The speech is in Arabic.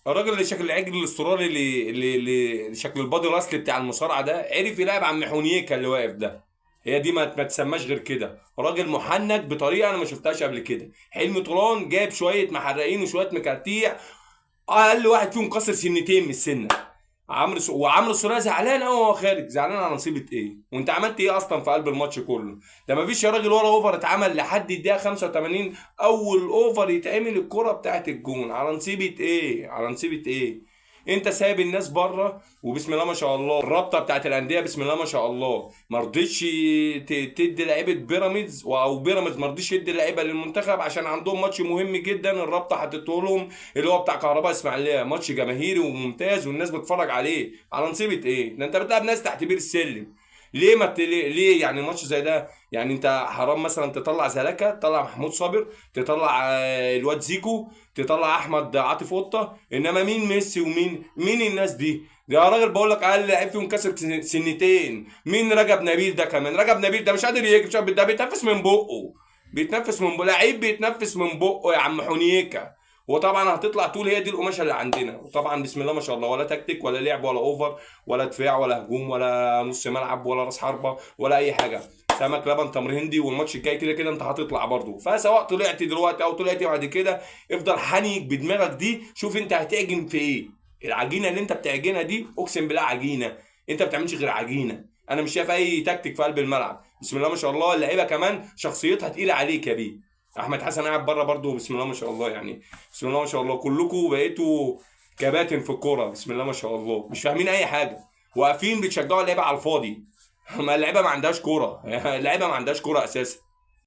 الراجل اللي شكل العجل الاسترالي اللي شكل البادي الاصلي بتاع المصارعه ده، عرف يلعب عم حونيكا اللي واقف ده. هي دي ما تسماش غير كده، راجل محنك بطريقه انا ما شفتهاش قبل كده. حلمي طولان جايب شويه محرقين وشويه مكارتيع، اقل واحد فيهم كسر سنتين من السنه. وعمرو السولية زعلان قوي وهو خارج، زعلان على نصيبه ايه؟ وانت عملت ايه اصلا في قلب الماتش كله؟ ده ما فيش يا راجل ولا اوفر اتعمل لحد الدقيقه 85. اول اوفر يتعمل الكره بتاعت الجون، على نصيبه ايه؟ على نصيبه ايه؟ انت سايب الناس بره، وبسم الله ما شاء الله الرابطه بتاعت الانديه بسم الله ما شاء الله ما رضتش تدي لعيبه بيراميدز، او بيراميدز ما رضيش يدي لعيبه للمنتخب عشان عندهم ماتش مهم جدا الرابطه حطته لهم، اللي هو بتاع كهرباء اسماعيليه، ماتش جماهيري وممتاز والناس بتتفرج عليه. على نصيبه ايه؟ ده انت بتلعب ناس تحت بير السلم. ليه ما ليه يعني ماتش زي ده؟ يعني انت حرام مثلا تطلع زلاكا، تطلع محمود صابر، تطلع الواد زيكو، تطلع احمد عاطف قطه، انما مين ميسي ومين الناس دي؟ ده يا راجل بقول لك اقل لعيب فيهم كسر سنتين. مين رجب نبيل ده كمان؟ رجب نبيل ده مش قادر يجري، ده بيتنفس من بقه. بيتنفس من بقه، لعيب بيتنفس من بقه يا عم حنيكه. وطبعا هتطلع تقول هي دي القماشه اللي عندنا، وطبعا بسم الله ما شاء الله ولا تكتيك ولا لعب ولا اوفر ولا دفاع ولا هجوم ولا نص ملعب ولا راس حربه ولا اي حاجه. سمك لبن تمر هندي، والماتش الجاي كده كده انت هتطلع برضه، فسواء طلعت دلوقتي او طلعت بعد كده افضل حنيك بدماغك دي، شوف انت هتعجن في ايه. العجينه اللي انت بتعجنها دي اقسم بالله عجينه، انت ما بتعملش غير عجينه. انا مش شايف اي تكتيك في قلب الملعب. بسم الله ما شاء الله اللعيبه كمان شخصيتها تقيله عليك يا بيه. احمد حسن قاعد بره برضه بسم الله ما شاء الله، يعني بسم الله ما شاء الله كلكم بقيتوا كباتن في الكوره بسم الله ما شاء الله، مش فاهمين اي حاجه، واقفين بتشجعوا اللعيبه على الفاضي. ما اللعيبه ما عندهاش كوره. اللعيبه ما عندهاش كوره اساسا.